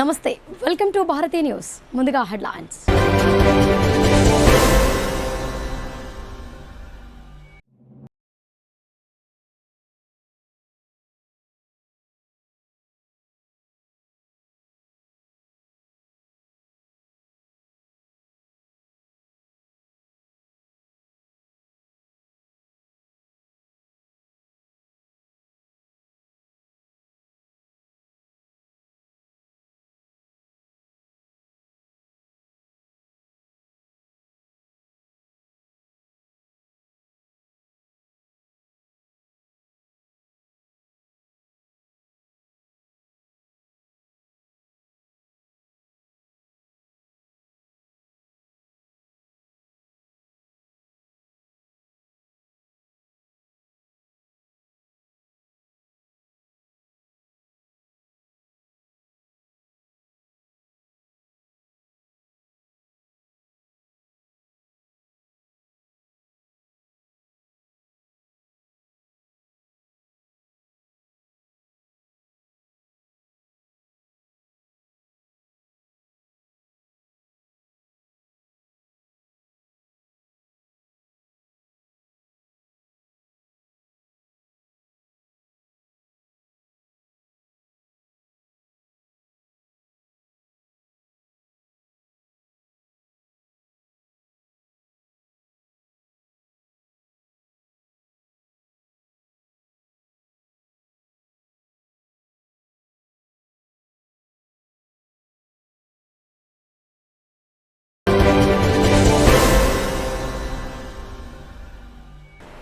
నమస్తే, welcome to Bharati news. ముందుగా headlines.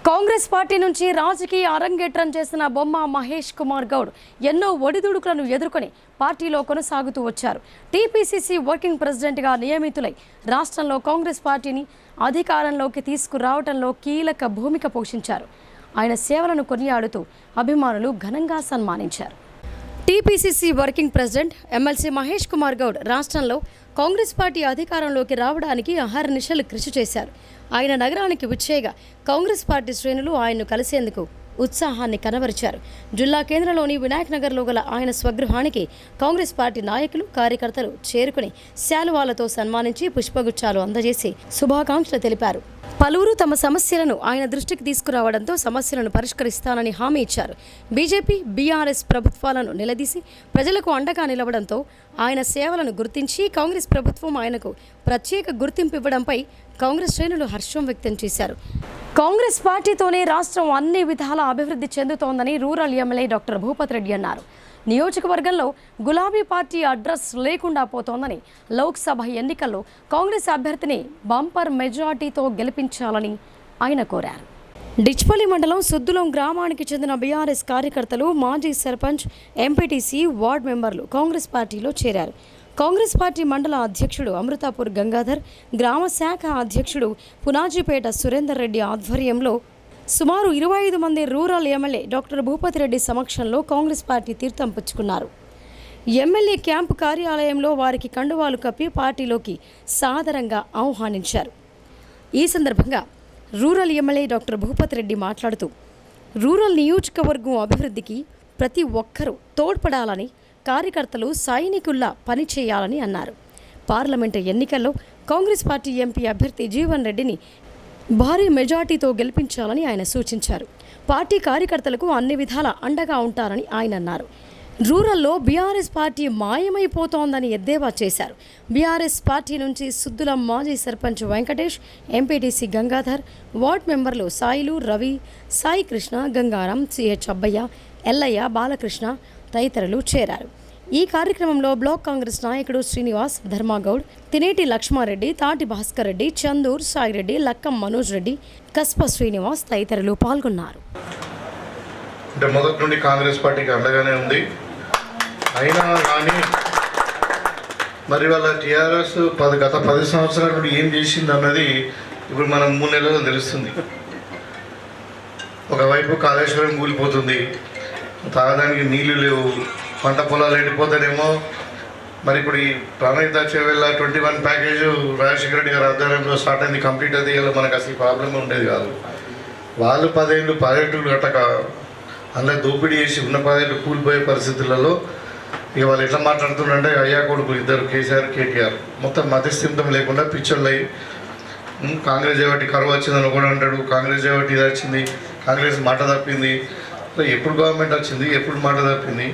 Congress party నుంచి రాజకీయ అరంగేట్రం చేసిన బొమ్మ మహేష్ కుమార్ గౌడ్ ఎన్నో ఒడిదుడుకులను ఎదుర్కొని పార్టీలో కొనసాగుతూ వచ్చారు. టీపీసీసీ వర్కింగ్ ప్రెసిడెంట్గా నియమితులై రాష్ట్రంలో కాంగ్రెస్ పార్టీని అధికారంలోకి తీసుకురావడంలో కీలక భూమిక పోషించారు. ఆయన సేవలను కొనియాడుతూ అభిమానులు ఘనంగా సన్మానించారు. TPCC working president MLC Mahesh Kumar Goud రాష్ట్రంలో కాంగ్రెస్ పార్టీ అధికారంలోకి రావడానికి అహర్నిశలు కృషి చేశారు. ఆయన నగరానికి విచ్చేయగా కాంగ్రెస్ పార్టీ శ్రేణులు ఆయన్ను కలిసేందుకు ఉత్సాహాన్ని కనబరిచారు. జిల్లా కేంద్రంలోని వినాయక్ నగర్లో గల ఆయన స్వగృహానికి కాంగ్రెస్ పార్టీ నాయకులు, కార్యకర్తలు చేరుకుని శాలువాలతో సన్మానించి పుష్పగుచ్చాలు అందజేసి శుభాకాంక్షలు తెలిపారు. పలువురు తమ సమస్యలను ఆయన దృష్టికి తీసుకురావడంతో సమస్యలను పరిష్కరిస్తానని హామీ ఇచ్చారు. బీజేపీ, బీఆర్ఎస్ ప్రభుత్వాలను నిలదీసి ప్రజలకు అండగా నిలవడంతో ఆయన సేవలను గుర్తించి కాంగ్రెస్ ప్రభుత్వం ఆయనకు ప్రత్యేక గుర్తింపు ఇవ్వడంపై కాంగ్రెస్ శ్రేణులు హర్షం వ్యక్తం చేశారు. కాంగ్రెస్ పార్టీతోనే రాష్ట్రం అన్ని విధాల అభివృద్ధి చెందుతోందని rural MLA doctor Bhupathi Reddy అన్నారు. నియోజకవర్గంలో గులాబీ పార్టీ అడ్రస్ లేకుండా పోతోందని, లోక్సభ ఎన్నికల్లో కాంగ్రెస్ అభ్యర్థిని బంపర్ మెజార్టీతో గెలిపించాలని ఆయన కోరారు. డిచ్పల్లి మండలం సుద్దులం గ్రామానికి చెందిన బీఆర్ఎస్ కార్యకర్తలు, మాజీ సర్పంచ్, ఎంపీటీసీ, వార్డు మెంబర్లు కాంగ్రెస్ పార్టీలో చేరారు. కాంగ్రెస్ పార్టీ మండల అధ్యక్షుడు అమృతాపూర్ గంగాధర్, గ్రామ శాఖ అధ్యక్షుడు పునాజీపేట సురేందర్ రెడ్డి ఆధ్వర్యంలో సుమారు 25 మంది rural MLA doctor Bhupathi Reddy సమక్షంలో కాంగ్రెస్ పార్టీ తీర్థం పుచ్చుకున్నారు. ఎమ్మెల్యే క్యాంపు కార్యాలయంలో వారికి కండువాలు కప్పి పార్టీలోకి సాదరంగా ఆహ్వానించారు. ఈ సందర్భంగా rural MLA doctor Bhupathi Reddy మాట్లాడుతూ, రూరల్ నియోజకవర్గం అభివృద్ధికి ప్రతి ఒక్కరూ తోడ్పడాలని, కార్యకర్తలు సైనికుల్లా పనిచేయాలని అన్నారు. పార్లమెంటు ఎన్నికల్లో కాంగ్రెస్ పార్టీ ఎంపీ అభ్యర్థి జీవన్ రెడ్డిని భారీ మెజార్టీతో గెలిపించాలని ఆయన సూచించారు. పార్టీ కార్యకర్తలకు అన్ని విధాల అండగా ఉంటారని ఆయన అన్నారు. రూరల్లో బీఆర్ఎస్ పార్టీ మాయమైపోతోందని ఎద్దేవా చేశారు. బీఆర్ఎస్ పార్టీ నుంచి సుద్దులం మాజీ సర్పంచ్ వెంకటేష్, ఎంపీటీసీ గంగాధర్, వార్డు మెంబర్లు సాయిలు, రవి, సాయి కృష్ణ, గంగారాం, సిహెచ్ అబ్బయ్య, ఎల్లయ్య, బాలకృష్ణ తదితరులు చేరారు. ఈ కార్యక్రమంలో బ్లాక్ కాంగ్రెస్ నాయకుడు శ్రీనివాస్, ధర్మాగౌడ్, తినేటి లక్ష్మారెడ్డి, తాటి భాస్కర్ రెడ్డి, చందూర్ సాయిరెడ్డి, లక్కం మనోజ్ రెడ్డి, కస్ప శ్రీనివాస్ తదితరులు పాల్గొన్నారు. అంటే మొదటి నుండి కాంగ్రెస్ పార్టీకి అండగానే ఉంది. అయినా కానీ మరి వాళ్ళ టీఆర్ఎస్ గత 10 సంవత్సరాల నుండి ఏం చేసింది అన్నది ఇప్పుడు మనం 3 నెలల్లో తెలుస్తుంది. ఒకవైపు కాళేశ్వరం కూలిపోతుంది, తాగడానికి నీళ్లు లేవు, పంట పొలాలు ఎండిపోతానేమో. మరి ఇప్పుడు ఈ ప్రణయిత చేవెళ్ళ 21 ప్యాకేజ్ రాజశేఖర రెడ్డి గారి ఆధ్వర్యంలో స్టార్ట్ అయింది, కంప్లీట్ అది. మనకు అసలు ప్రాబ్లం ఉండేది కాదు. వాళ్ళు 10 ఏళ్ళు ప్రాజెక్టులు కట్టక అందులో దోపిడీ చేసి ఉన్న 10 ఏళ్ళు కూలిపోయే పరిస్థితులలో ఇక వాళ్ళు ఎట్లా మాట్లాడుతున్నారంటే అయ్యా కొడుకులు ఇద్దరు కేసీఆర్ కేటీఆర్ మొత్తం మధ్యస్థితం లేకుండా పిక్చర్లు అయ్యి కాంగ్రెస్ చేయబట్టి కరువు వచ్చిందని కూడా అంటాడు, కాంగ్రెస్ చేయబట్టి ఇది వచ్చింది, కాంగ్రెస్ మాట తప్పింది, ఎప్పుడు గవర్నమెంట్ వచ్చింది, ఎప్పుడు మాట తప్పింది.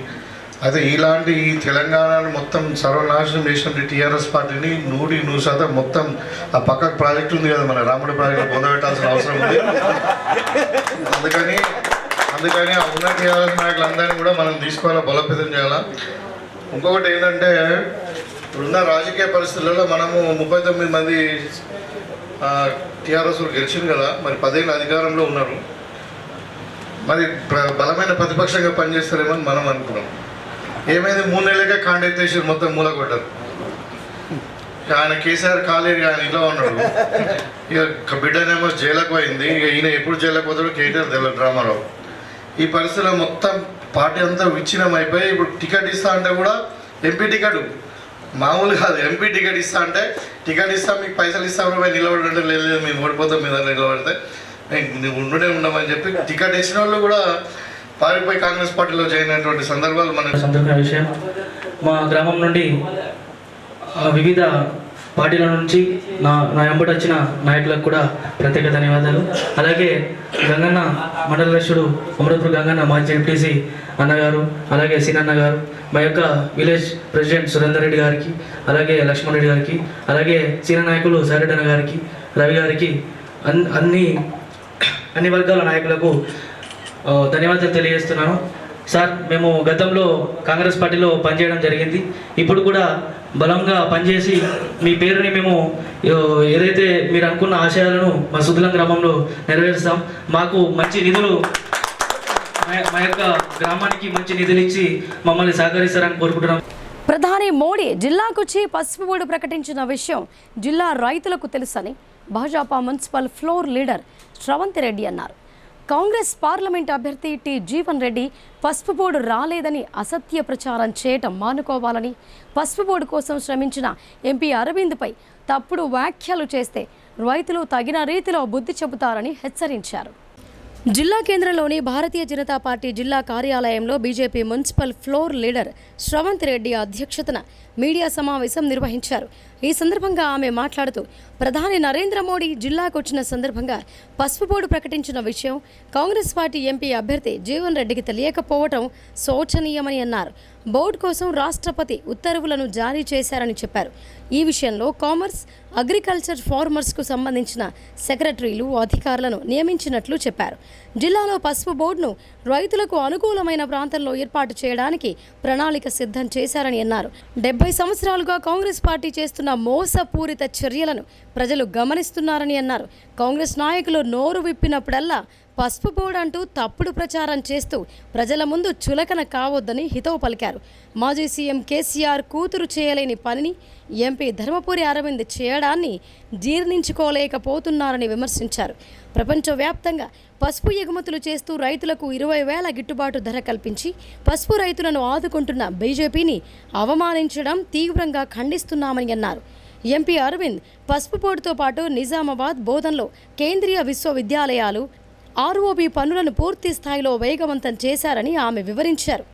అయితే ఇలాంటి ఈ తెలంగాణను మొత్తం సర్వనాశనం చేసినటువంటి టీఆర్ఎస్ పార్టీని 100% మొత్తం ఆ పక్కకు ప్రాజెక్ట్ ఉంది కదా, మన రాముడి ప్రాజెక్టు పొందబెట్టాల్సిన అవసరం ఉంది. అందుకని ఆ ఉన్న టీఆర్ఎస్ నాయకులందరినీ కూడా మనం తీసుకోవాలా, బలోపేతం చేయాలా. ఇంకొకటి ఏంటంటే ఇప్పుడున్న రాజకీయ పరిస్థితులలో మనము 39 మంది టీఆర్ఎస్లు గెలిచింది కదా, మరి 10 ఏళ్ళు అధికారంలో ఉన్నారు, మరి బలమైన ప్రతిపక్షంగా పనిచేస్తారేమో అని మనం అనుకున్నాం. ఏమైంది, 3 నెలలకే కాండెత్తేసి మొత్తం మూలకొట్టారు. ఆయన కేసీఆర్ కాలేరు, ఆయన ఇంట్లో ఉన్నాడు. ఇక బిడ్డనేమో జైలుకు పోయింది. ఇక ఈయన ఎప్పుడు జైలుకు పోతాడో కేటీఆర్ తెలియదు, రామారావు. ఈ పరిస్థితిలో మొత్తం పార్టీ అంతా విచ్ఛిన్నం అయిపోయి ఇప్పుడు టికెట్ ఇస్తా అంటే కూడా ఎంపీ టికెట్ మామూలు కాదు, ఎంపీ టికెట్ ఇస్తా అంటే టికెట్ ఇస్తాం మీకు పైసలు ఇస్తాం పోయి నిలబడంటే లేదు మేము ఓడిపోతాం మీద నిలబడితే ఉండునే ఉండమని చెప్పి టికెట్ ఇచ్చిన వాళ్ళు కూడా పారిపోయి కాంగ్రెస్ పార్టీలో జాయిన్ అయినటువంటి సందర్భాలు మనకు సంతోషమైన విషయం. మా గ్రామం నుండి వివిధ పార్టీల నుంచి నా వెంబడి వచ్చిన నాయకులకు కూడా ప్రత్యేక ధన్యవాదాలు. అలాగే గంగన్న మండలాధ్యక్షుడు అమృతపూర్ గంగన్న మాజీ ఎంపీసీ అన్నగారు, అలాగే సీనన్న గారు, మా యొక్క విలేజ్ ప్రెసిడెంట్ సురేందర్ రెడ్డి గారికి, అలాగే లక్ష్మణ్ రెడ్డి గారికి, అలాగే సీనియర్ నాయకులు సారెడ్డన్న గారికి, రవి గారికి, అన్ని వర్గాల నాయకులకు ధన్యవాదాలు తెలియజేస్తున్నాను. సార్, మేము గతంలో కాంగ్రెస్ పార్టీలో పనిచేయడం జరిగింది. ఇప్పుడు కూడా బలంగా పనిచేసి మీ పేరుని మేము ఏదైతే మీరు అనుకున్న ఆశయాలను మా సుద్దులం గ్రామంలో నెరవేరుస్తాం. మాకు మంచి నిధులు, మా యొక్క గ్రామానికి మంచి నిధులు ఇచ్చి మమ్మల్ని సహకరిస్తారని కోరుకుంటున్నాం. ప్రధాని మోడీ జిల్లాకొచ్చి పసుపు బోర్డు ప్రకటించిన విషయం జిల్లా రైతులకు తెలుసని Bhajapa municipal floor leader Sravanth Reddy అన్నారు. కాంగ్రెస్ పార్లమెంట్ అభ్యర్థి టి జీవన్ రెడ్డి పసుపు బోర్డు రాలేదని అసత్య ప్రచారం చేయటం మానుకోవాలని, పసుపు బోర్డు కోసం శ్రమించిన ఎంపీ అరవింద్పై తప్పుడు వ్యాఖ్యలు చేస్తే రైతులు తగిన రీతిలో బుద్ధి చెబుతారని హెచ్చరించారు. జిల్లా కేంద్రంలోని భారతీయ జనతా పార్టీ జిల్లా కార్యాలయంలో BJP municipal floor leader Sravanth Reddy అధ్యక్షతన మీడియా సమావేశం నిర్వహించారు. ఈ సందర్భంగా ఆమె మాట్లాడుతూ ప్రధాని నరేంద్ర మోడీ జిల్లాకు వచ్చిన సందర్భంగా పసుపు బోర్డు ప్రకటించిన విషయం కాంగ్రెస్ పార్టీ ఎంపీ అభ్యర్థి జీవన్ రెడ్డికి తెలియకపోవడం శోచనీయమని అన్నారు. బోర్డు కోసం రాష్ట్రపతి ఉత్తర్వులను జారీ చేశారని చెప్పారు. ఈ విషయంలో కామర్స్, అగ్రికల్చర్, ఫార్మర్స్కు సంబంధించిన సెక్రటరీలు, అధికారులను నియమించినట్లు చెప్పారు. జిల్లాలో పసుపు బోర్డును రైతులకు అనుకూలమైన ప్రాంతంలో ఏర్పాటు చేయడానికి ప్రణాళిక సిద్ధం చేశారని అన్నారు. 70 సంవత్సరాలుగా కాంగ్రెస్ పార్టీ చేస్తున్న మోసపూరిత చర్యలను ప్రజలు గమనిస్తున్నారని అన్నారు. కాంగ్రెస్ నాయకులు నోరు విప్పినప్పుడల్లా పసుపు బోర్డు అంటూ తప్పుడు ప్రచారం చేస్తూ ప్రజల ముందు చులకన కావద్దని హితవు పలికారు. మాజీ సీఎం కేసీఆర్ కూతురు చేయలేని పనిని ఎంపీ ధర్మపురి అరవింద్ చేయడాన్ని జీర్ణించుకోలేకపోతున్నారని విమర్శించారు. ప్రపంచవ్యాప్తంగా పసుపు ఎగుమతులు చేస్తూ రైతులకు 20,000 గిట్టుబాటు ధర కల్పించి పసుపు రైతులను ఆదుకుంటున్న బీజేపీని అవమానించడం తీవ్రంగా ఖండిస్తున్నామని అన్నారు. ఎంపీ అరవింద్ పసుపు బోర్డుతో పాటు నిజామాబాద్, బోధన్లో కేంద్రీయ విశ్వవిద్యాలయాలు, ఆర్ఓబి పనులను పూర్తి స్థాయిలో వేగవంతం చేశారని ఆమె వివరించారు.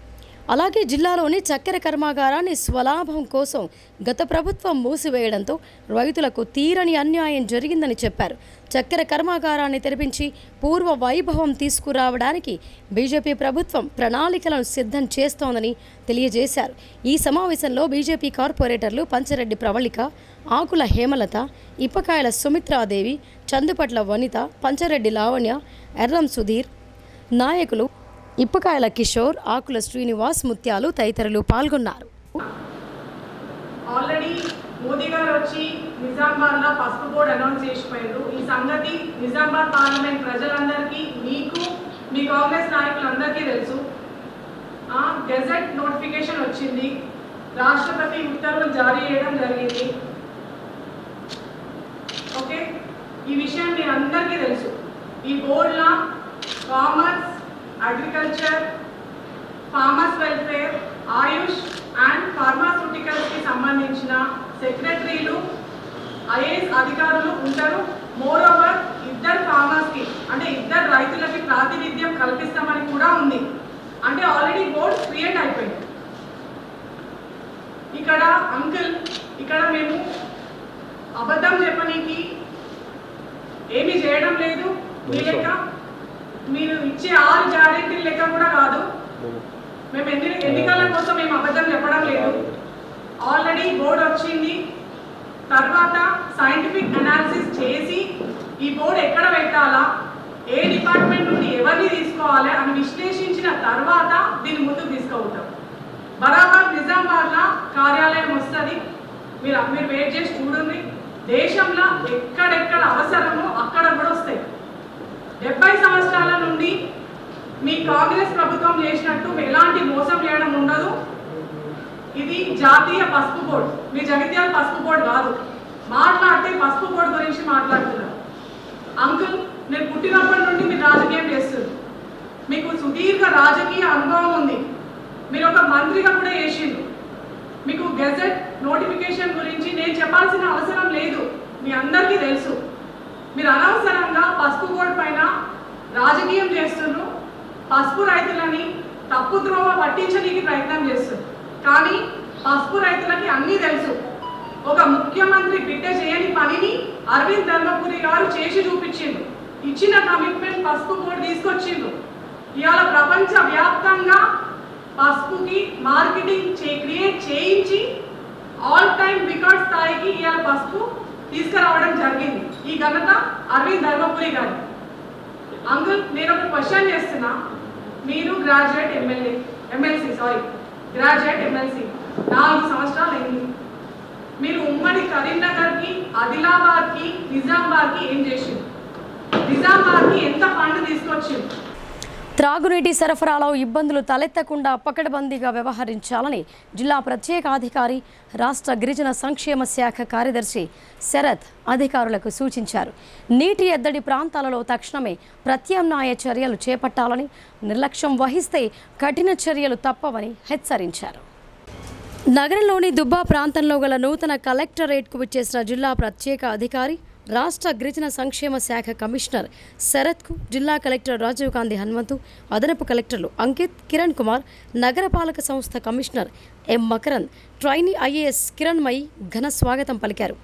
అలాగే జిల్లాలోని చక్కెర కర్మాగారాన్ని స్వలాభం కోసం గత ప్రభుత్వం మూసివేయడంతో రైతులకు తీరని అన్యాయం జరిగిందని చెప్పారు. చక్కెర కర్మాగారాన్ని తెరిపించి పూర్వ వైభవం తీసుకురావడానికి బీజేపీ ప్రభుత్వం ప్రణాళికలను సిద్ధం చేస్తోందని తెలియజేశారు. ఈ సమావేశంలో బీజేపీ కార్పొరేటర్లు పంచరెడ్డి ప్రవళిక, ఆకుల హేమలత, ఇప్పకాయల సుమిత్రాదేవి, చందుపట్ల వనిత, పంచరెడ్డి లావణ్య, ఎర్రం సుధీర్, నాయకులు ఇప్పకాయల కిషోర్, ఆకుల శ్రీనివాస్, ముత్యాలు తదితరులు పాల్గొన్నారు. ఆల్రెడీ మోదీ గారు వచ్చి నిజామాబాద్లో పసుపు బోర్డు అనౌన్స్ చేసిపోయారు. ఈ సంగతి నిజామాబాద్ పార్లమెంట్ ప్రజలందరికీ, మీకు, మీ కాంగ్రెస్ నాయకులందరికీ తెలుసు. గెజెట్ నోటిఫికేషన్ వచ్చింది, రాష్ట్రపతి ఉత్తర్వులు జారీ చేయడం జరిగింది. ఓకే, ఈ విషయం మీ అందరికీ తెలుసు. ఈ బోర్డులో commerce, agriculture, farmers welfare, AYUSH and ఫార్మాస్యూటికల్స్కి సంబంధించిన సెక్రటరీలు, ఐఏఎస్ అధికారులు ఉంటారు. మోరోవర్ 2 ఫార్మర్స్కి, అంటే 2 రైతులకి ప్రాతినిధ్యం కల్పిస్తామని కూడా ఉంది. అంటే ఆల్రెడీ బోర్డు క్రియేట్ అయిపోయింది. ఇక్కడ మేము అబద్ధం చెప్పనీకి ఏమీ చేయడం లేదు. మీ లెక్క మీరు ఇచ్చే 6 గ్యారెంటీల లెక్క కూడా కాదు. మేము ఎన్నికల కోసం మేము అబద్ధం చెప్పడం లేదు. ఆల్రెడీ బోర్డు వచ్చింది, తర్వాత సైంటిఫిక్ అనాలిసిస్ చేసి ఈ బోర్డు ఎక్కడ పెట్టాలా, ఏ డిపార్ట్మెంట్ నుండి ఎవరిని తీసుకోవాలి అని విశ్లేషించిన తర్వాత దీన్ని ముందుకు తీసుకుపోతాం. బరాబర్ నిజామాబాద్లో కార్యాలయం వస్తుంది. మీరు వెయిట్ చేసి చూడండి. దేశంలో ఎక్కడెక్కడ అవసరమో అక్కడ కూడా వస్తాయి. 70 సంవత్సరాల నుండి మీ కాంగ్రెస్ ప్రభుత్వం చేసినట్టు ఎలాంటి మోసం చేయడం ఉండదు. ఇది జాతీయ పసుపు బోర్డు, మీ జగిత్యాల పసుపు బోర్డు కాదు. మాట్లాడితే పసుపు బోర్డు గురించి మాట్లాడుతున్నారు. అంకుల్, నేను పుట్టినప్పటి నుండి మీరు రాజకీయం చేస్తుంది, మీకు సుదీర్ఘ రాజకీయ అనుభవం ఉంది. మీరు ఒక మంత్రిగా కూడా చేసిండ్రు. మీకు గెజెట్ నోటిఫికేషన్ గురించి నేను చెప్పాల్సిన అవసరం లేదు, మీ అందరికీ తెలుసు. మీరు అనవసరంగా పసుపు బోర్డు పైన రాజకీయం చేస్తున్నారు. పసుపు రైతులని తప్పుద్రోవ పట్టించడానికి ప్రయత్నం చేస్తున్నారు. కానీ పసుపు రైతులకి అన్నీ తెలుసు. ఒక ముఖ్యమంత్రి బిడ్డ చేయని పనిని అరవింద్ ధర్మపురి గారు చేసి చూపించిండు. ఇచ్చిన కమిట్మెంట్ పసుపు బోర్డు తీసుకొచ్చిండు. ఇవాళ ప్రపంచ వ్యాప్తంగా పసుపుకి మార్కెటింగ్ క్రియేట్ చేయించి ఆల్ టైమ్ రికార్డ్ స్థాయికి ఇవాళ పసుపు తీసుకురావడం జరిగింది. ఈ ఘనత అరవింద్ ధర్మపురి గారు. అంకుల్, నేను ఒక క్వశ్చన్ చేస్తున్నా. మీరు గ్రాడ్యుయేట్ ఎమ్మెల్సీ 4 సంవత్సరాలు అయింది. మీరు ఉమ్మడి కరీంనగర్కి, ఆదిలాబాద్కి, నిజామాబాద్కి ఏం చేసింది? నిజామాబాద్కి ఎంత ఫండ్ తీసుకొచ్చింది? త్రాగునీటి సరఫరాలో ఇబ్బందులు తలెత్తకుండా పకడ్బందీగా వ్యవహరించాలని జిల్లా ప్రత్యేకాధికారి, రాష్ట్ర గిరిజన సంక్షేమ శాఖ కార్యదర్శి శరత్ అధికారులకు సూచించారు. నీటి ఎద్దడి ప్రాంతాలలో తక్షణమే ప్రత్యామ్నాయ చర్యలు చేపట్టాలని, నిర్లక్ష్యం వహిస్తే కఠిన చర్యలు తప్పవని హెచ్చరించారు. నగరంలోని దుబ్బా ప్రాంతంలో గల నూతన కలెక్టరేట్కు విచ్చేసిన జిల్లా ప్రత్యేక అధికారి, రాష్ట్ర గిరిజన సంక్షేమ శాఖ కమిషనర్ శరత్కు జిల్లా కలెక్టర్ రాజీవ్ గాంధీ హనుమంతు, అదనపు కలెక్టర్లు అంకిత్, కిరణ్ కుమార్, నగరపాలక సంస్థ commissioner M Makarand, trainee IAS Kiranmayi ఘన స్వాగతం పలికారు.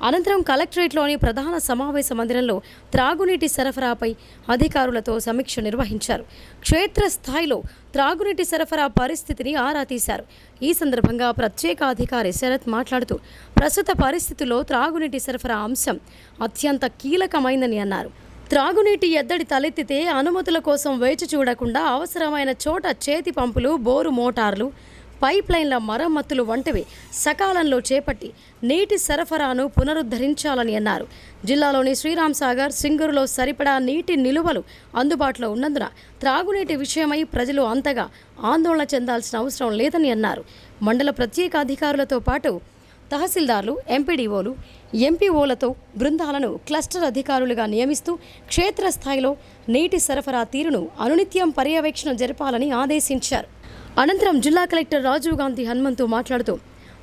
అనంతరం కలెక్టరేట్లోని ప్రధాన సమావేశ మందిరంలో త్రాగునీటి సరఫరాపై అధికారులతో సమీక్ష నిర్వహించారు. క్షేత్రస్థాయిలో త్రాగునీటి సరఫరా పరిస్థితిని ఆరా తీశారు. ఈ సందర్భంగా ప్రత్యేక అధికారి శరత్ మాట్లాడుతూ, ప్రస్తుత పరిస్థితుల్లో త్రాగునీటి సరఫరా అంశం అత్యంత కీలకమైందని అన్నారు. త్రాగునీటి ఎద్దడి తలెత్తితే అనుమతుల కోసం వేచి చూడకుండా అవసరమైన చోట చేతి పంపులు, బోరు మోటార్లు, పైప్ లైన్ల మరమ్మతులు వంటివి సకాలంలో చేపట్టి నీటి సరఫరాను పునరుద్ధరించాలని అన్నారు. జిల్లాలోని శ్రీరామ్ సాగర్, సింగూరులో సరిపడా నీటి నిలువలు అందుబాటులో ఉన్నందున త్రాగునీటి విషయమై ప్రజలు అంతగా ఆందోళన చెందాల్సిన అవసరం లేదని అన్నారు. మండల ప్రత్యేక అధికారులతో పాటు తహసీల్దార్లు, ఎంపీడీఓలు, ఎంపీఓలతో బృందాలను క్లస్టర్ అధికారులుగా నియమిస్తూ క్షేత్రస్థాయిలో నీటి సరఫరా తీరును అనునిత్యం పర్యవేక్షణ జరపాలని ఆదేశించారు. అనంతరం జిల్లా కలెక్టర్ రాజీవ్ గాంధీ హనుమంతు మాట్లాడుతూ,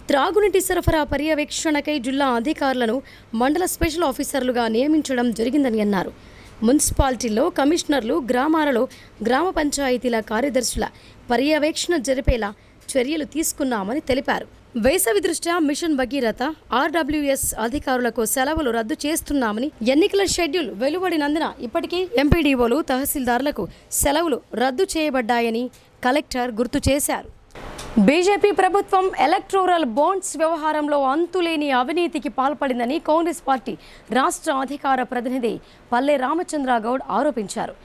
త్రాగునీటి సరఫరా పర్యవేక్షణకై జిల్లా అధికారులను మండల స్పెషల్ ఆఫీసర్లుగా నియమించడం జరిగిందని అన్నారు. మున్సిపాలిటీల్లో కమిషనర్లు, గ్రామాలలో గ్రామ పంచాయతీల కార్యదర్శుల పర్యవేక్షణ జరిపేలా చర్యలు తీసుకున్నామని తెలిపారు. వేసవి దృష్ట్యా మిషన్ భగీరథ, ఆర్డబ్ల్యూఎస్ అధికారులకు సెలవులు రద్దు చేస్తున్నామని, ఎన్నికల షెడ్యూల్ వెలువడినందున ఇప్పటికీ ఎంపీడీఓలు, తహసీల్దార్లకు సెలవులు రద్దు చేయబడ్డాయని కలెక్టర్ గుర్తు చేశారు. బీజేపీ ప్రభుత్వం ఎలక్టోరల్ బాండ్స్ వ్యవహారంలో అంతులేని అవినీతికి పాల్పడిందని కాంగ్రెస్ పార్టీ రాష్ట్ర అధికార ప్రతినిధి పల్లె రామచంద్రగౌడ్ ఆరోపించారు.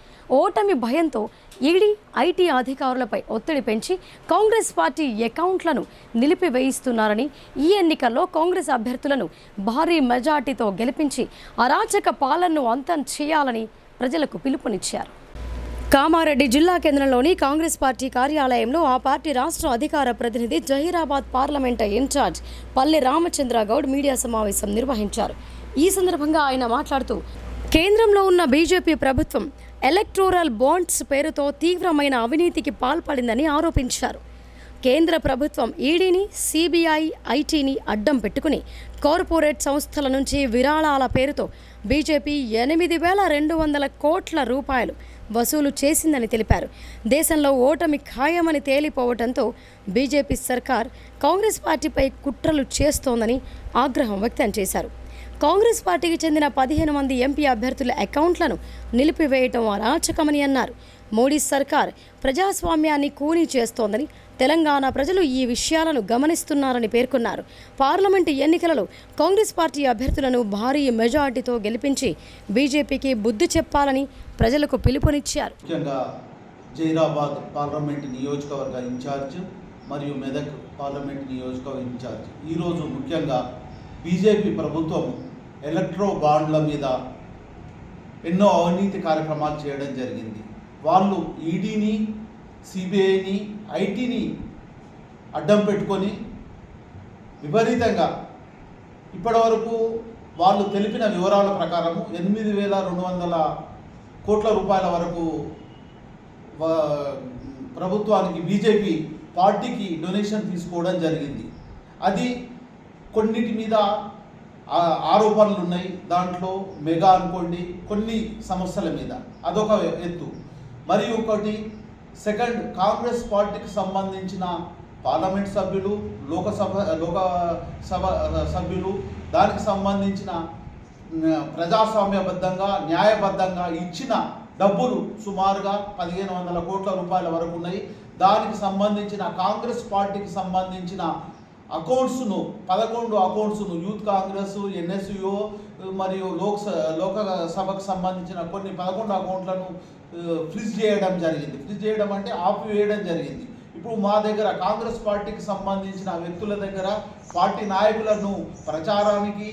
ఓటమి భయంతో ఈడీ, ఐటీ అధికారులపై ఒత్తిడి పెంచి కాంగ్రెస్ పార్టీ అకౌంట్లను నిలిపివేయిస్తున్నారని, ఈ ఎన్నికల్లో కాంగ్రెస్ అభ్యర్థులను భారీ మెజార్టీతో గెలిపించి అరాచక పాలనను అంతం చేయాలని ప్రజలకు పిలుపునిచ్చారు. కామారెడ్డి జిల్లా కేంద్రంలోని కాంగ్రెస్ పార్టీ కార్యాలయంలో ఆ పార్టీ రాష్ట్ర అధికార ప్రతినిధి, జహీరాబాద్ పార్లమెంట్ ఇన్ఛార్జ్ పల్లె రామచంద్రగౌడ్ మీడియా సమావేశం నిర్వహించారు. ఈ సందర్భంగా ఆయన మాట్లాడుతూ, కేంద్రంలో ఉన్న బీజేపీ ప్రభుత్వం ఎలక్టోరల్ బాండ్స్ పేరుతో తీవ్రమైన అవినీతికి పాల్పడిందని ఆరోపించారు. కేంద్ర ప్రభుత్వం ఈడీని, సిబిఐ, ఐటీని అడ్డం పెట్టుకుని కార్పొరేట్ సంస్థల నుంచి విరాళాల పేరుతో బీజేపీ 8,200 కోట్ల రూపాయలు వసూలు చేసిందని తెలిపారు. దేశంలో ఓటమి ఖాయమని తేలిపోవడంతో బీజేపీ సర్కార్ కాంగ్రెస్ పార్టీపై కుట్రలు చేస్తోందని ఆగ్రహం వ్యక్తం చేశారు. కాంగ్రెస్ పార్టీకి చెందిన 15 మంది ఎంపీ అభ్యర్థుల అకౌంట్లను నిలిపివేయటం అరాచకమని అన్నారు. మోడీ సర్కార్ ప్రజాస్వామ్యాన్ని కూనీ చేస్తోందని, తెలంగాణ ప్రజలు ఈ విషయాలను గమనిస్తున్నారని పేర్కొన్నారు. పార్లమెంటు ఎన్నికలలో కాంగ్రెస్ పార్టీ అభ్యర్థులను భారీ మెజార్టీతో గెలిపించి బీజేపీకి బుద్ధి చెప్పాలని ప్రజలకు పిలుపునిచ్చారు. ముఖ్యంగా జైరాబాద్ పార్లమెంట్ నియోజకవర్గ ఇన్ఛార్జ్ మరియు మెదక్ పార్లమెంట్ నియోజకవర్గ ఇన్ఛార్జ్ ఈరోజు ముఖ్యంగా బీజేపీ ప్రభుత్వం ఎలక్ట్రో బాండ్ల మీద ఎన్నో అవినీతి కార్యక్రమాలు చేయడం జరిగింది. వాళ్ళు ఈడీని, సిబిఐని, ఐటీని అడ్డం పెట్టుకొని విపరీతంగా ఇప్పటివరకు వాళ్ళు తెలిపిన వివరాల ప్రకారము 8,200 కోట్ల రూపాయల వరకు ప్రభుత్వానికి బీజేపీ పార్టీకి డొనేషన్ తీసుకోవడం జరిగింది. అది కొన్నిటి మీద ఆరోపణలు ఉన్నాయి. దాంట్లో మెగా అనుకోండి, కొన్ని సమస్యల మీద అదొక ఎత్తు. మరియు ఒకటి సెకండ్, కాంగ్రెస్ పార్టీకి సంబంధించిన పార్లమెంట్ సభ్యులు, లోకసభ సభ్యులు దానికి సంబంధించిన ప్రజాస్వామ్యబద్ధంగా న్యాయబద్ధంగా ఇచ్చిన డబ్బులు సుమారుగా 1,500 కోట్ల రూపాయల వరకు ఉన్నాయి. దానికి సంబంధించిన కాంగ్రెస్ పార్టీకి సంబంధించిన అకౌంట్స్ను 11 అకౌంట్స్ను యూత్ కాంగ్రెస్, ఎన్ఎస్యుఓ మరియు లోకసభకు సంబంధించిన కొన్ని 11 అకౌంట్లను ఫ్రీజ్ చేయడం జరిగింది. ఫ్రీజ్ చేయడం అంటే ఆపివేయడం జరిగింది. ఇప్పుడు మా దగ్గర కాంగ్రెస్ పార్టీకి సంబంధించిన వ్యక్తుల దగ్గర పార్టీ నాయకులను ప్రచారానికి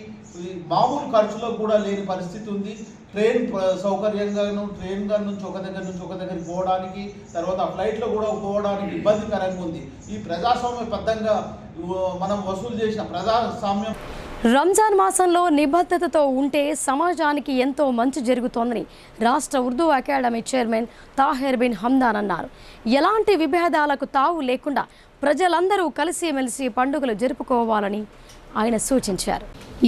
మామూలు ఖర్చులకు కూడా లేని పరిస్థితి ఉంది. ట్రైన్ సౌకర్యంగాను ట్రైన్ నుంచి ఒక దగ్గరికి పోవడానికి, తర్వాత ఫ్లైట్లో కూడా పోవడానికి ఇబ్బందికరంగా ఉంది. ఈ ప్రజాస్వామ్యబద్ధంగా మనం వసూలు చేసిన ప్రజాస్వామ్యం. రంజాన్ మాసంలో నిబద్ధతతో ఉంటే సమాజానికి ఎంతో మంచి జరుగుతోందని రాష్ట్ర ఉర్దూ అకాడమీ చైర్మన్ తాహిర్ బిన్ హమ్దాన్ అన్నారు. ఎలాంటి విభేదాలకు తావు లేకుండా ప్రజలందరూ కలిసిమెలిసి పండుగలు జరుపుకోవాలని ఆయన సూచించారు.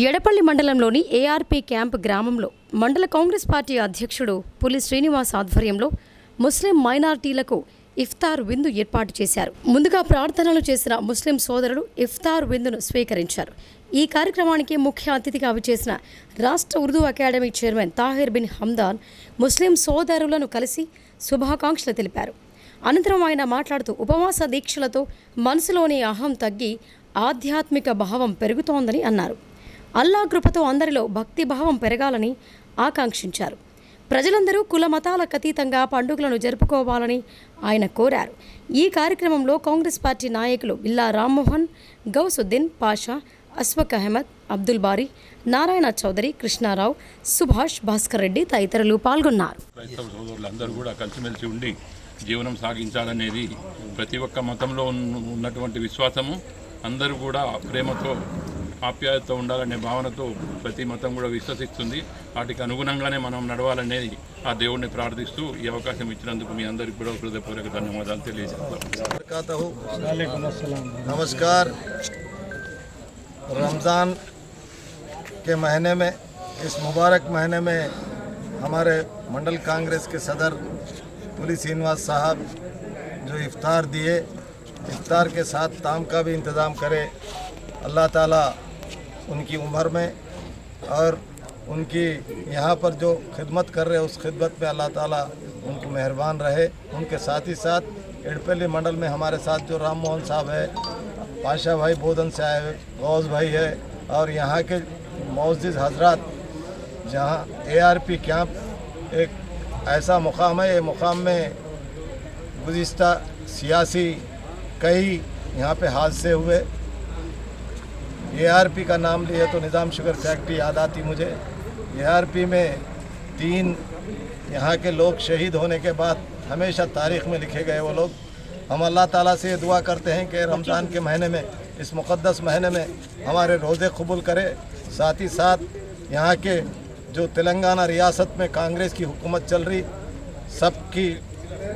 ఎడపల్లి మండలంలోని ఏఆర్పీ క్యాంప్ గ్రామంలో మండల కాంగ్రెస్ పార్టీ అధ్యక్షుడు పులి శ్రీనివాస్ ఆధ్వర్యంలో ముస్లిం మైనారిటీలకు ఇఫ్తార్ విందు ఏర్పాటు చేశారు. ముందుగా ప్రార్థనలు చేసిన ముస్లిం సోదరులు ఇఫ్తార్ విందును స్వీకరించారు. ఈ కార్యక్రమానికి ముఖ్య అతిథిగా విచ్చేసిన రాష్ట్ర ఉర్దూ అకాడమీ చైర్మన్ తాహిర్ బిన్ హమ్దాన్ ముస్లిం సోదరులను కలిసి శుభాకాంక్షలు తెలిపారు. అనంతరం ఆయన మాట్లాడుతూ ఉపవాస దీక్షలతో మనసులోని అహం తగ్గి ఆధ్యాత్మిక భావం పెరుగుతోందని అన్నారు. అల్లా కృపతో అందరిలో భక్తి భావం పెరగాలని ఆకాంక్షించారు. ప్రజలందరూ కుల మతాలకు అతీతంగా పండుగలను జరుపుకోవాలని ఆయన కోరారు. ఈ కార్యక్రమంలో కాంగ్రెస్ పార్టీ నాయకులు బిల్లా రామ్మోహన్, గౌసుద్దీన్ పాషా, అస్వక్ అహ్మద్, అబ్దుల్ బారీ, నారాయణ చౌదరి, కృష్ణారావు, సుభాష్, భాస్కర్ రెడ్డి తదితరులు పాల్గొన్నారు. క్రైస్తవ సోదరులందరూ కూడా కలిసిమెలిసి ఉండి జీవనం సాగించాలనేది ప్రతి ఒక్క మతంలో ఉన్నటువంటి విశ్వాసము. అందరూ కూడా ప్రేమతో ఆప్యాయతతో ఉండాలనే భావనతో ప్రతి మతం కూడా విశ్వసిస్తుంది. వాటికి అనుగుణంగానే మనం నడవాలనేది ఆ దేవుడిని ప్రార్థిస్తూ ఈ అవకాశం ఇచ్చినందుకు మీ అందరికీ కూడా హృదయపూర్వక ధన్యవాదాలు తెలియజేస్తాం. नमस्कार। रमज़ान के महीने में, इस मुबारक महीने में हमारे मंडल कांग्रेस के सदर पुली श्रीनिवास साहब जो इफ्तार दिए, इफ्तार के साथ ताम का भी इंतज़ाम करे। अल्लाह ताला उनकी उम्र में और उनकी यहाँ पर जो खिदमत कर रहे उस खिदमत में अल्लाह ताला उनकी मेहरबान रहे। उनके साथ ही साथ एडपल्ली मंडल में हमारे साथ जो राम मोहन साहब है, पाशा भाई बोधन से आए, गौस भाई है और यहाँ के मौजूद हजरात, जहाँ ARP कैंप एक ऐसा मुकाम है, ये मुकाम में गुज़िश्ता सियासी कई यहाँ पे हादसे हुए। ARP का नाम लिए तो निज़ाम शुगर फैक्ट्री याद आती मुझे। ARP में 3 यहाँ के लोग शहीद होने के बाद हमेशा तारीख़ में लिखे गए वो लोग। हम अल्लाह ताला से दुआ करते हैं कि रमज़ान के महीने में, इस मुक़द्दस महीने में हमारे रोज़े कबूल करे। साथ ही साथ यहाँ के जो तेलंगाना रियासत में कांग्रेस की हुकूमत चल रही, सबकी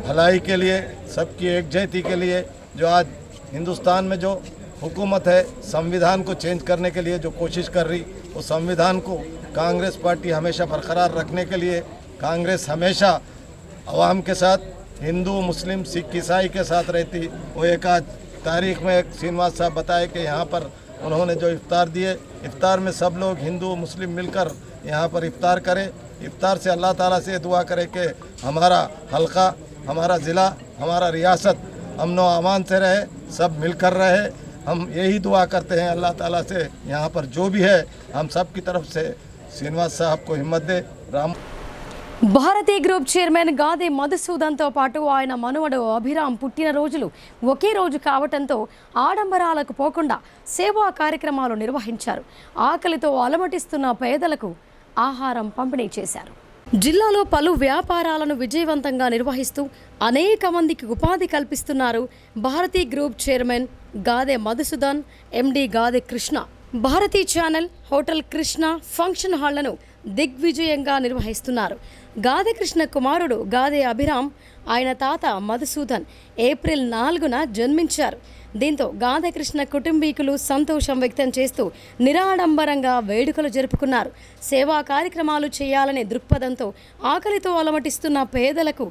भलाई के लिए, सबकी एकजुटता के लिए, जो आज हिंदुस्तान में जो हुकूमत है संविधान को चेंज करने के लिए जो कोशिश कर रही, उस संविधान को कांग्रेस पार्टी हमेशा बरकरार रखने के लिए कांग्रेस हमेशा अवाम के साथ, हिंदू मुस्लिम सिख ईसाई के साथ रहती। वो एक आज तारीख में श्रीनिवास साहब बताए कि यहाँ पर उन्होंने जो इफ्तार दिए, इफ्तार में सब लोग हिंदू मुस्लिम मिलकर यहाँ पर इफ्तार करें। इफ्तार से अल्लाह ताला से दुआ करें कि हमारा हल्का, हमारा ज़िला, हमारा रियासत अमन व अमान से रहे, सब मिलकर रहे। हम यही दुआ करते हैं अल्लाह ताला से। यहाँ पर जो भी है हम सब की तरफ से श्रीनिवास साहब को हिम्मत दे। राम భారతీ గ్రూప్ చైర్మన్ గాదే మధుసూదన్తో పాటు ఆయన మనవడు అభిరామ్ పుట్టినరోజులు ఒకే రోజు కావడంతో ఆడంబరాలకు పోకుండా సేవా కార్యక్రమాలు నిర్వహించారు. ఆకలితో అలమటిస్తున్న పేదలకు ఆహారం పంపిణీ చేశారు. జిల్లాలో పలు వ్యాపారాలను విజయవంతంగా నిర్వహిస్తూ అనేక మందికి ఉపాధి కల్పిస్తున్నారు Bharathi group chairman Gade Madhusudan, MD Gade Krishna. Bharathi channel, hotel Krishna function హాళ్లను దిగ్విజయంగా నిర్వహిస్తున్నారు. గాదే కృష్ణ కుమారుడు గాదే అభిరామ్, ఆయన తాత మధుసూదన్ ఏప్రిల్ 4న జన్మించారు. దీంతో గాదే కృష్ణ కుటుంబీకులు సంతోషం వ్యక్తం చేస్తూ నిరాడంబరంగా వేడుకలు జరుపుకున్నారు. సేవా కార్యక్రమాలు చేయాలనే దృక్పథంతో ఆకలితో అలమటిస్తున్న పేదలకు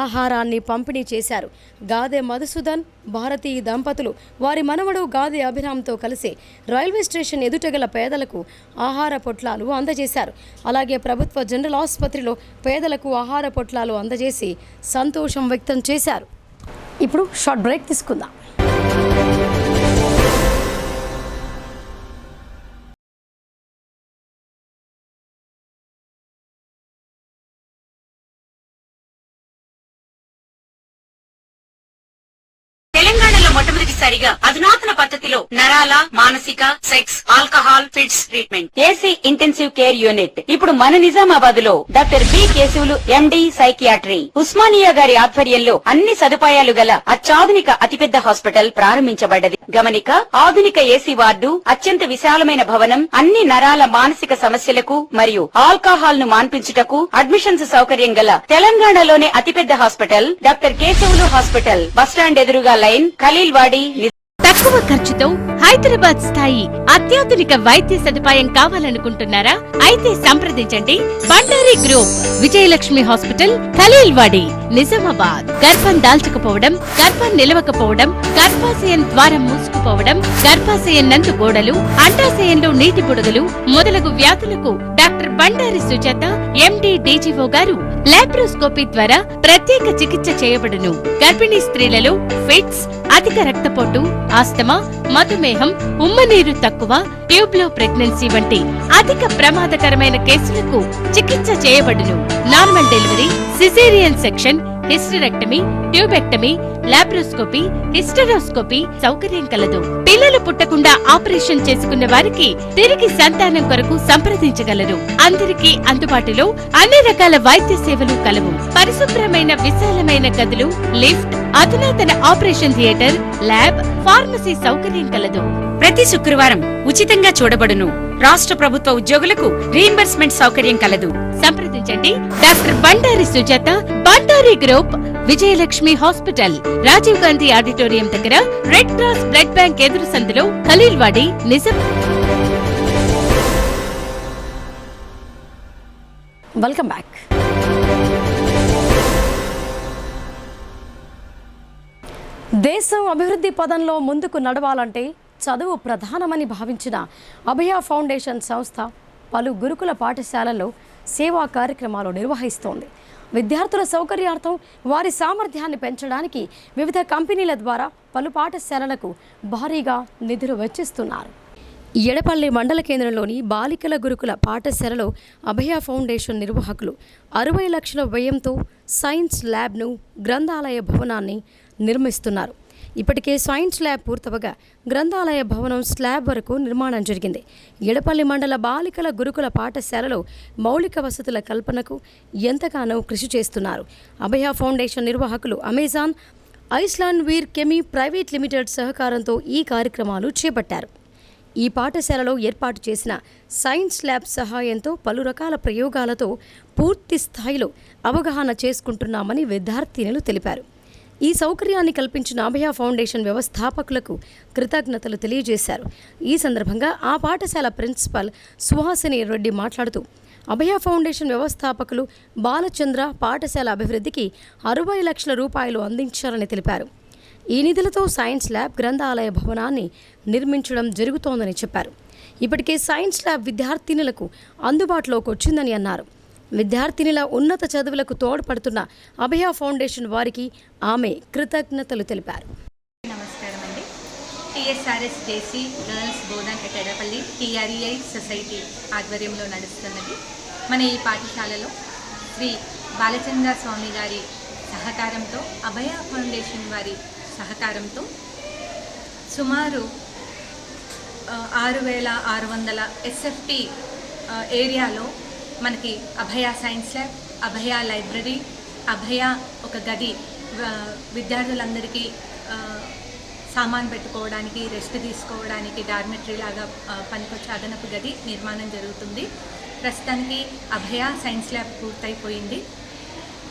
ఆహారాన్ని పంపిణీ చేశారు. గాదే మధుసూదన్, భారతీ దంపతులు వారి మనవడు గాదే అభిరామ్తో కలిసి రైల్వే స్టేషన్ ఎదుటగల పేదలకు ఆహార పొట్లాలు అందజేశారు. అలాగే ప్రభుత్వ జనరల్ ఆసుపత్రిలో పేదలకు ఆహార పొట్లాలు అందజేసి సంతోషం వ్యక్తం చేశారు. ఇప్పుడు షార్ట్ బ్రేక్ తీసుకుందాం. తెలంగాణలో మొట్టమొదటిసారిగా అధునాతన పద్ధతిలో నరాల, మానసిక, sex, alcohol, fits treatment, AC intensive care unit ఇప్పుడు మన నిజామాబాద్ లో doctor B Keshavulu MD psychiatry, Osmania గారి ఆధ్వర్యంలో అన్ని సదుపాయాలు గల అత్యాధునిక అతిపెద్ద హాస్పిటల్ ప్రారంభించబడ్డది. గమనిక, ఆధునిక ఏసీ వార్డు, అత్యంత విశాలమైన భవనం, అన్ని నరాల మానసిక సమస్యలకు మరియు ఆల్కహాల్ ను మాన్పించుటకు అడ్మిషన్స్ సౌకర్యం గల తెలంగాణలోనే అతిపెద్ద hospital doctor Keshavulu hospital, bus stand ఎదురుగా లైన్, ఖలీల్వాడి. తక్కువ ఖర్చుతో హైదరాబాద్ స్థాయి అత్యాధునిక వైద్య సదుపాయం కావాలనుకుంటున్నారా? అయితే సంప్రదించండి బండారి గ్రూప్, విజయలక్ష్మి హాస్పిటల్, ఖలీల్వాడి, నిజామాబాద్. గర్భం దాల్చకపోవడం, గర్భం నిలవకపోవడం, గర్భాశయం ద్వారం మూసుకుపోవడం, గర్భాశయం నందు గోడలు, అండాశయంలో నీటి బుడగలు మొదలగు వ్యాధులకు డాక్టర్ బండారి సుజాత ఎండి డీజీఓ గారు లాప్రోస్కోపీ ద్వారా ప్రత్యేక చికిత్స చేయబడును. గర్భిణీ స్త్రీలలో ఫిట్స్, అధిక రక్తపోటు, ఆస్తమా, మధుమేహం, ఉమ్మనీరు తక్కువ, ట్యూబ్లో ప్రెగ్నెన్సీ వంటి అధిక ప్రమాదకరమైన కేసులకు చికిత్స చేయబడును. Normal delivery, caesarean section, hysterectomy, tubectomy, laparoscopy, hysteroscopy సౌకర్యం కలదు. పిల్లలు పుట్టకుండా ఆపరేషన్ చేసుకున్న వారికి తిరిగి సంతానం కొరకు సంప్రదించగలరు. అందరికీ అందుబాటులో అన్ని రకాల వైద్య సేవలు కలవు. పరిశుభ్రమైన విశాలమైన గదులు, లిఫ్ట్, అధునాతన ఆపరేషన్ థియేటర్, ల్యాబ్, ఫార్మసీ సౌకర్యం కలదు. ప్రతి శుక్రవారం ఉచితంగా చూడబడును. రాష్ట్ర ప్రభుత్వ ఉద్యోగులకు రీయింబర్స్మెంట్ సౌకర్యం కలదు. సంప్రదించండి doctor Bandari Sujatha, Bandari group, Vijayalakshmi hospital, Rajiv Gandhi auditorium దగ్గర, రెడ్ క్రాస్ బ్లడ్ బ్యాంక్ ఎదురు సందులో, ఖలీల్వాడి, నిజాం. Welcome back. దేశం అభివృద్ధి పదంలో ముందుకు నడవాలంటే చదువు ప్రధానమని భావించిన అభయ ఫౌండేషన్ సంస్థ పలు గురుకుల పాఠశాలల్లో సేవా కార్యక్రమాలు నిర్వహిస్తోంది. విద్యార్థుల సౌకర్యార్థం వారి సామర్థ్యాన్ని పెంచడానికి వివిధ కంపెనీల ద్వారా పలు పాఠశాలలకు భారీగా నిధులు వెచ్చిస్తున్నారు. ఎడపల్లి మండల కేంద్రంలోని బాలికల గురుకుల పాఠశాలలో అభయ ఫౌండేషన్ నిర్వాహకులు 60 లక్షల వ్యయంతో సైన్స్ ల్యాబ్ను, గ్రంథాలయ భవనాన్ని నిర్మిస్తున్నారు. ఇప్పటికే సైన్స్ ల్యాబ్ పూర్తవగా గ్రంథాలయ భవనం స్లాబ్ వరకు నిర్మాణం జరిగింది. ఎడపల్లి మండల బాలికల గురుకుల పాఠశాలలో మౌలిక వసతుల కల్పనకు ఎంతగానో కృషి చేస్తున్నారు. అభయ ఫౌండేషన్ నిర్వాహకులు అమెజాన్, ఐస్లాండ్ వీర్ కెమీ ప్రైవేట్ లిమిటెడ్ సహకారంతో ఈ కార్యక్రమాలు చేపట్టారు. ఈ పాఠశాలలో ఏర్పాటు చేసిన సైన్స్ ల్యాబ్ సహాయంతో పలు రకాల ప్రయోగాలతో పూర్తి స్థాయిలో అవగాహన చేసుకుంటున్నామని విద్యార్థినులు తెలిపారు. ఈ సౌకర్యాన్ని కల్పించిన అభయ ఫౌండేషన్ వ్యవస్థాపకులకు కృతజ్ఞతలు తెలియజేశారు. ఈ సందర్భంగా ఆ పాఠశాల ప్రిన్సిపల్ సుహాసిని రెడ్డి మాట్లాడుతూ అభయ ఫౌండేషన్ వ్యవస్థాపకులు బాలచంద్ర పాఠశాల అభివృద్ధికి 60 లక్షల రూపాయలు అందించారని తెలిపారు. ఈ నిధులతో సైన్స్ ల్యాబ్, గ్రంథాలయ భవనాన్ని నిర్మించడం జరుగుతోందని చెప్పారు. ఇప్పటికే సైన్స్ ల్యాబ్ విద్యార్థినులకు అందుబాటులోకి వచ్చిందని అన్నారు. విద్యార్థినుల ఉన్నత చదువులకు తోడ్పడుతున్న అభయ ఫౌండేషన్ వారికి ఆమె కృతజ్ఞతలు తెలిపారు. నమస్కారం అండి. టీఎస్ఆర్ఎస్ జేసీ గర్ల్స్ బోధన్ ఎటెడపల్లి టీఆర్ఈఐ సొసైటీ ఆధ్వర్యంలో నడుస్తున్నది. మన ఈ పాఠశాలలో శ్రీ బాలచంద్ర స్వామి గారి సహకారంతో, అభయ ఫౌండేషన్ వారి సహకారంతో సుమారు 6600 ఎస్ఎఫ్టీ ఏరియాలో మనకి అభయ సైన్స్ ల్యాబ్, అభయ లైబ్రరీ, అభయ ఒక గది విద్యార్థులందరికీ సామాన్ పెట్టుకోవడానికి, రెస్ట్ తీసుకోవడానికి డార్మెటరీ లాగా పనికొచ్చే అదనపు గది నిర్మాణం జరుగుతుంది. ప్రస్తుతానికి అభయ సైన్స్ ల్యాబ్ పూర్తయిపోయింది.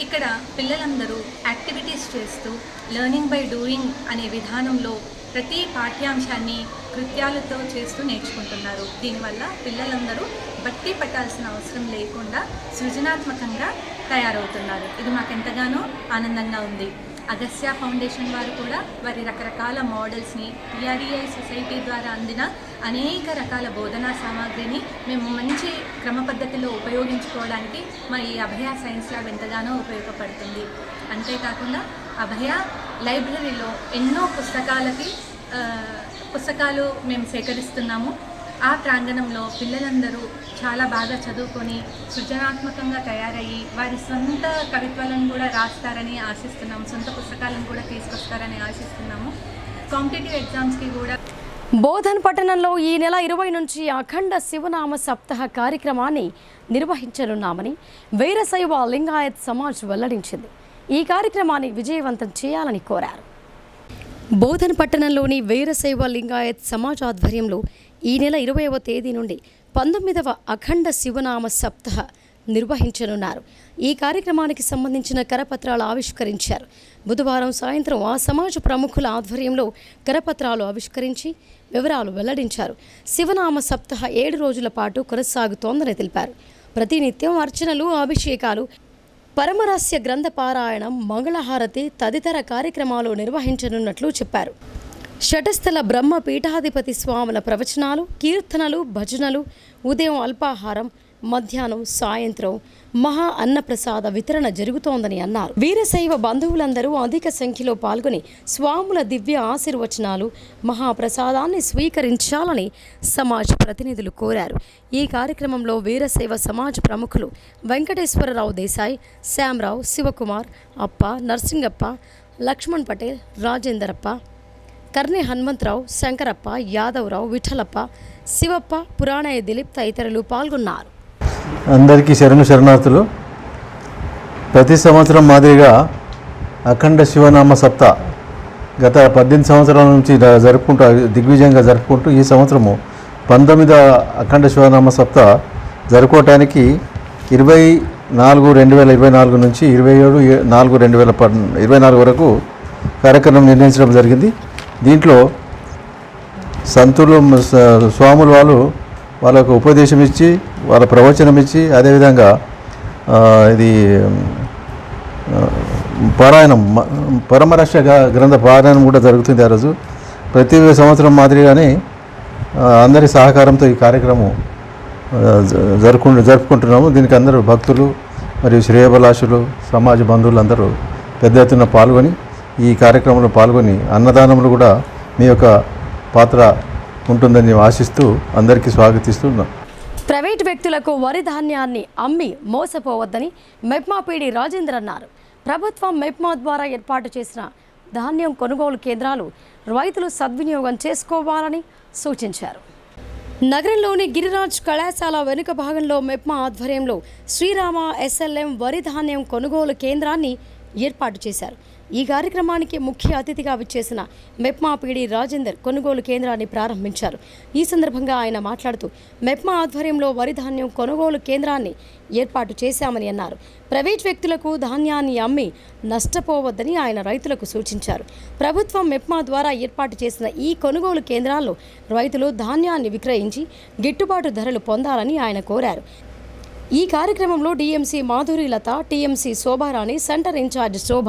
ఇక్కడ పిల్లలందరూ యాక్టివిటీస్ చేస్తూ లెర్నింగ్ బై డూయింగ్ అనే విధానంలో ప్రతి పాఠ్యాంశాన్ని కృత్యాలతో చేస్తూ నేర్చుకుంటున్నారు. దీనివల్ల పిల్లలందరూ బట్టి పట్టాల్సిన అవసరం లేకుండా సృజనాత్మకంగా తయారవుతున్నారు. ఇది మాకెంతగానో ఆనందంగా ఉంది. అగస్త్య ఫౌండేషన్ వారు కూడా వారి రకరకాల మోడల్స్ని టీఆర్ఈఐ సొసైటీ ద్వారా అందిన అనేక రకాల బోధనా సామాగ్రిని మేము మంచి క్రమ పద్ధతిలో ఉపయోగించుకోవడానికి మా ఈ అభయ సైన్స్ ల్యాబ్ ఎంతగానో ఉపయోగపడుతుంది. అంతేకాకుండా అభయ లైబ్రరీలో ఎన్నో పుస్తకాలు మేము సేకరిస్తున్నాము. ఆ ప్రాంగణంలో పిల్లలందరూ చాలా బాగా చదువుకొని సృజనాత్మకంగా తయారయ్యి వారి సొంత కవిత్వాలను కూడా రాస్తారని ఆశిస్తున్నాము. సొంత పుస్తకాలను కూడా తీసుకొస్తారని ఆశిస్తున్నాము. కాంపిటేటివ్ ఎగ్జామ్స్కి కూడా బోధన్ పట్టణంలో ఈ నెల 20 నుంచి అఖండ శివనామ సప్తాహ కార్యక్రమాన్ని నిర్వహించనున్నామని వీరశైవ లింగాయత్ సమాజ్ వెల్లడించింది. ఈ కార్యక్రమాన్ని విజయవంతం చేయాలని కోరారు. బోధన్ పట్టణంలోని వీరశైవ లింగాయత్ సమాజ్ ఆధ్వర్యంలో ఈ నెల 20వ తేదీ నుండి 19వ అఖండ శివనామ సప్తాహ నిర్వహించనున్నారు. ఈ కార్యక్రమానికి సంబంధించిన కరపత్రాలు ఆవిష్కరించారు. బుధవారం సాయంత్రం ఆ సమాజ ప్రముఖుల ఆధ్వర్యంలో కరపత్రాలు ఆవిష్కరించి వివరాలు వెల్లడించారు. శివనామ సప్తాహ 7 రోజుల పాటు కొనసాగుతోందని తెలిపారు. ప్రతినిత్యం అర్చనలు, అభిషేకాలు, పరమరహస్య గ్రంథ పారాయణం, మంగళహారతి తదితర కార్యక్రమాలు నిర్వహించనున్నట్లు చెప్పారు. షటస్థల బ్రహ్మ పీఠాధిపతి స్వాముల ప్రవచనాలు, కీర్తనలు, భజనలు, ఉదయం అల్పాహారం, మధ్యాహ్నం, సాయంత్రం మహా అన్నప్రసాద వితరణ జరుగుతోందని అన్నారు. వీరశైవ బంధువులందరూ అధిక సంఖ్యలో పాల్గొని స్వాముల దివ్య ఆశీర్వచనాలు, మహాప్రసాదాన్ని స్వీకరించాలని సమాజ్ ప్రతినిధులు కోరారు. ఈ కార్యక్రమంలో వీరశైవ సమాజ్ ప్రముఖులు వెంకటేశ్వరరావు దేశాయ్, శ్యామరావు, శివకుమార్, అప్ప, నర్సింగప్ప, లక్ష్మణ్ పటేల్, రాజేందరప్ప, కర్ణి హనుమంతరావు, శంకరప్ప, యాదవరావు, విఠలప్ప, శివప్ప, పురాణయ్య దిలీప్ తదితరులు పాల్గొన్నారు. అందరికీ శరణార్థులు. ప్రతి సంవత్సరం మాదిరిగా అఖండ శివనామ సప్తా గత 18 సంవత్సరాల నుంచి జరుపుకుంటూ దిగ్విజయంగా జరుపుకుంటూ ఈ సంవత్సరము 19వ అఖండ శివనామ సప్తా జరుపుకోవటానికి 24/2024 నుంచి 27/4/2024 వరకు కార్యక్రమం నిర్ణయించడం జరిగింది. దీంట్లో సంతులు, స్వాములు వాళ్ళకు ఉపదేశం ఇచ్చి, వాళ్ళ ప్రవచనం ఇచ్చి, అదేవిధంగా ఇది పారాయణం, పరమరహస్య గ్రంథ పారాయణం కూడా జరుగుతుంది. ఆ రోజు ప్రతి సంవత్సరం మాదిరిగానే అందరి సహకారంతో ఈ కార్యక్రమం జరుపుకుంటున్నాము. దీనికి అందరూ భక్తులు మరియు శ్రేయభిలాషులు, సమాజ బంధువులు అందరూ పెద్ద ఎత్తున పాల్గొని ఈ కార్యక్రమంలో పాల్గొని అన్నదానములు కూడా మీ యొక్క పాత్ర ఉంటుందని ఆశిస్తూ అందరికీ స్వాగతిస్తున్నాం. ప్రైవేట్ వ్యక్తులకు వరి ధాన్యాన్ని అమ్మి మోసపోవద్దని మెప్మా పీడి రాజేంద్ర అన్నారు. ప్రభుత్వం మెప్మా ద్వారా ఏర్పాటు చేసిన ధాన్యం కొనుగోలు కేంద్రాలు రైతులు సద్వినియోగం చేసుకోవాలని సూచించారు. నగరంలోని గిరిరాజ్ కళాశాల వెనుక భాగంలో మెప్మా ఆధ్వర్యంలో శ్రీరామ SLM వరి ధాన్యం కొనుగోలు కేంద్రాన్ని ఏర్పాటు చేశారు. ఈ కార్యక్రమానికి ముఖ్య అతిథిగా విచ్చేసిన మెప్మా పీడీ రాజేందర్ కొనుగోలు కేంద్రాన్ని ప్రారంభించారు. ఈ సందర్భంగా ఆయన మాట్లాడుతూ మెప్మా ఆధ్వర్యంలో వరి ధాన్యం కొనుగోలు కేంద్రాన్ని ఏర్పాటు చేశామని అన్నారు. ప్రైవేట్ వ్యక్తులకు ధాన్యాన్ని అమ్మి నష్టపోవద్దని ఆయన రైతులకు సూచించారు. ప్రభుత్వం మెప్మా ద్వారా ఏర్పాటు చేసిన ఈ కొనుగోలు కేంద్రాల్లో రైతులు ధాన్యాన్ని విక్రయించి గిట్టుబాటు ధరలు పొందాలని ఆయన కోరారు. ఈ కార్యక్రమంలో డిఎంసీ మాధురి లత, టీఎంసీ శోభారాణి, సెంటర్ ఇన్ఛార్జ్ శోభ,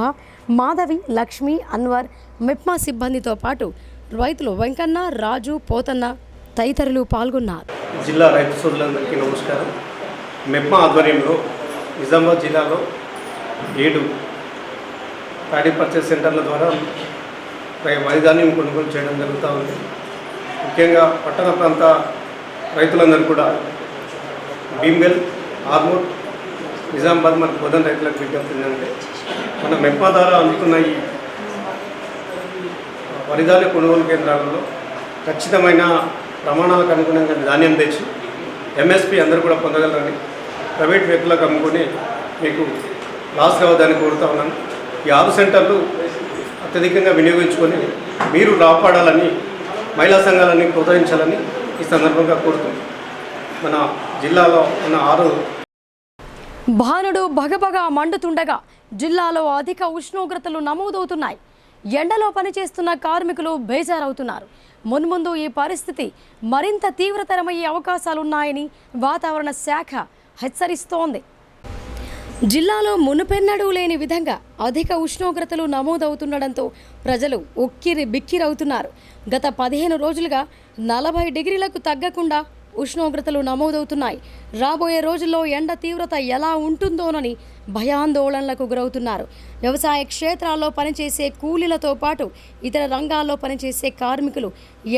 మాధవి, లక్ష్మి, అన్వర్, మెప్మా సిబ్బందితో పాటు రైతులు వెంకన్న, రాజు, పోతన్న తదితరులు పాల్గొన్నారు. జిల్లా రైతు సోదరులందరికీ నమస్కారం. మెప్మా ఆధ్వర్యంలో నిజామాబాద్ జిల్లాలో 7 ప్యాడీ పర్చేస్ సెంటర్ల ద్వారా వరి ధాన్యం కొనుగోలు చేయడం జరుగుతూ ఉంది. ముఖ్యంగా పట్టణ ప్రాంత రైతులందరూ కూడా భీమ్గల్, ఆర్మూర్, నిజామాబాద్ మరియు బోధన్ రైతులకు విజ్ఞప్తి ఏంటంటే మన మెప్మా ద్వారా అందుతున్న ఈ వరిధాన్య కొనుగోలు కేంద్రాలలో ఖచ్చితమైన ప్రమాణాలకు అనుగుణంగా ధాన్యం తెచ్చి ఎంఎస్పి అందరూ కూడా పొందగలరని, ప్రైవేట్ వ్యక్తులకు అమ్ముకొని మీకు లాస్ కావద్దని కోరుతా ఉన్నాను. ఈ 6 సెంటర్లు అత్యధికంగా వినియోగించుకొని మీరు రాపాడాలని, మహిళా సంఘాలని ప్రోత్సహించాలని ఈ సందర్భంగా కోరుతున్నాను. మన జిల్లాలో ఉన్న 6 భానుడు భగభగ మండుతుండగా జిల్లాలో అధిక ఉష్ణోగ్రతలు నమోదవుతున్నాయి. ఎండలో పనిచేస్తున్న కార్మికులు బేజారవుతున్నారు. మున్ముందు ఈ పరిస్థితి మరింత తీవ్రతరమయ్యే అవకాశాలున్నాయని వాతావరణ శాఖ హెచ్చరిస్తోంది. జిల్లాలో మునుపెన్నడూ లేని విధంగా అధిక ఉష్ణోగ్రతలు నమోదవుతుండడంతో ప్రజలు ఉక్కిరి బిక్కిరవుతున్నారు. గత 15 రోజులుగా 40 డిగ్రీలకు తగ్గకుండా ఉష్ణోగ్రతలు నమోదవుతున్నాయి. రాబోయే రోజుల్లో ఎండ తీవ్రత ఎలా ఉంటుందోనని భయాందోళనలకు గురవుతున్నారు. వ్యవసాయ క్షేత్రాల్లో పనిచేసే కూలీలతో పాటు ఇతర రంగాల్లో పనిచేసే కార్మికులు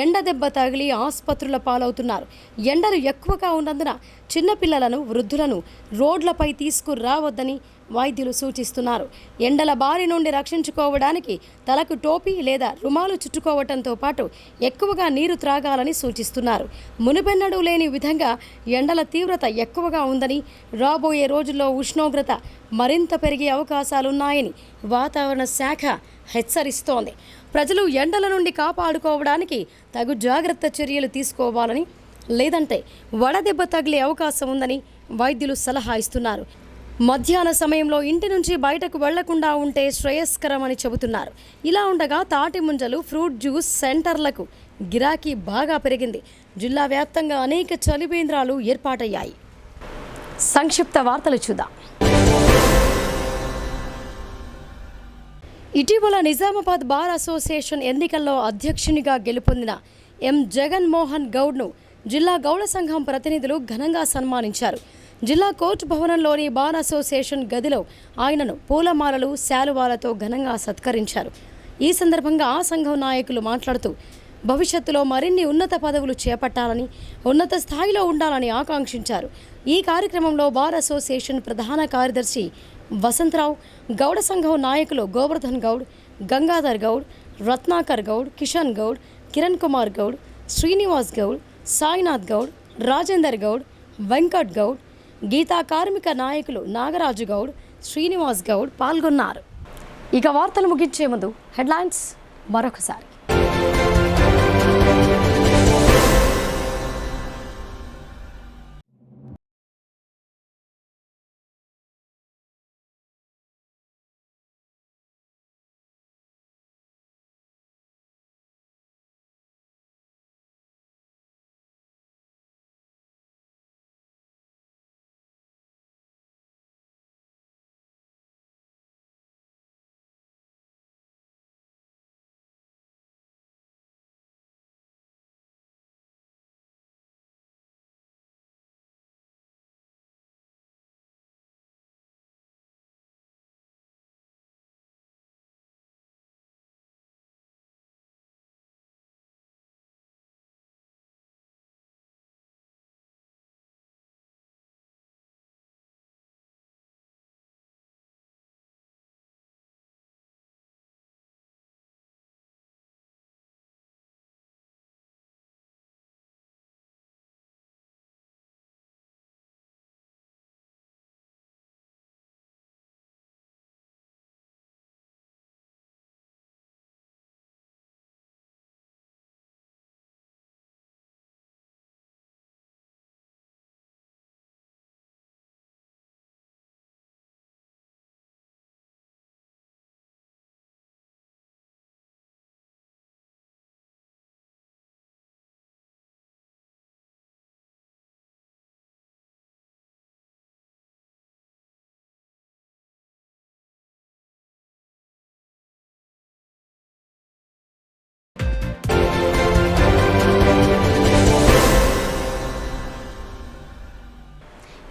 ఎండ దెబ్బ తగిలి ఆసుపత్రుల పాలవుతున్నారు. ఎండలు ఎక్కువగా ఉన్నందున చిన్నపిల్లలను, వృద్ధులను రోడ్లపై తీసుకురావద్దని వైద్యులు సూచిస్తున్నారు. ఎండల బారి నుండి రక్షించుకోవడానికి తలకు టోపీ లేదా రుమాలు చుట్టుకోవటంతో పాటు ఎక్కువగా నీరు త్రాగాలని సూచిస్తున్నారు. మునుపెన్నడూ లేని విధంగా ఎండల తీవ్రత ఎక్కువగా ఉందని, రాబోయే రోజుల్లో ఉష్ణోగ్రత మరింత పెరిగే అవకాశాలున్నాయని వాతావరణ శాఖ హెచ్చరిస్తోంది. ప్రజలు ఎండల నుండి కాపాడుకోవడానికి తగు జాగ్రత్త చర్యలు తీసుకోవాలని, లేదంటే వడదెబ్బ తగిలే అవకాశం ఉందని వైద్యులు సలహా ఇస్తున్నారు. మధ్యాహ్న సమయంలో ఇంటి నుంచి బయటకు వెళ్లకుండా ఉంటే శ్రేయస్కరమని చెబుతున్నారు. ఇలా ఉండగా తాటి ముంజలు, ఫ్రూట్ జ్యూస్ సెంటర్లకు గిరాకీ బాగా పెరిగింది. జిల్లా వ్యాప్తంగా అనేక చలివేంద్రాలు ఏర్పాటయ్యాయి. సంక్షిప్త వార్తలు చూద్దాం. ఇటీవల నిజామాబాద్ బార్ అసోసియేషన్ ఎన్నికల్లో అధ్యక్షునిగా గెలుపొందిన ఎం జగన్మోహన్ గౌడ్ను జిల్లా గౌడ సంఘం ప్రతినిధులు ఘనంగా సన్మానించారు. జిల్లా కోర్టు భవనంలోని బార్ అసోసియేషన్ గదిలో ఆయనను పూలమాలలు, శాలువాలతో ఘనంగా సత్కరించారు. ఈ సందర్భంగా ఆ సంఘం నాయకులు మాట్లాడుతూ భవిష్యత్తులో మరిన్ని ఉన్నత పదవులు చేపట్టాలని, ఉన్నత స్థాయిలో ఉండాలని ఆకాంక్షించారు. ఈ కార్యక్రమంలో బార్ అసోసియేషన్ ప్రధాన కార్యదర్శి వసంతరావు, గౌడ సంఘం నాయకులు గోవర్ధన్ గౌడ్, గంగాధర్ గౌడ్, రత్నాకర్ గౌడ్, కిషన్ గౌడ్, కిరణ్ కుమార్ గౌడ్, శ్రీనివాస్ గౌడ్, సాయినాథ్ గౌడ్, రాజేందర్ గౌడ్, వెంకట్ గౌడ్, గీతా కార్మిక నాయకులు నాగరాజు గౌడ్, శ్రీనివాస్ గౌడ్ పాల్గొన్నారు. ఇక వార్తలు ముగించే ముందు హెడ్లైన్స్ మరొకసారి.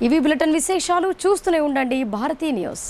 ఇవి బులెటిన్ విశేషాలు. చూస్తూనే ఉండండి భారతీ న్యూస్.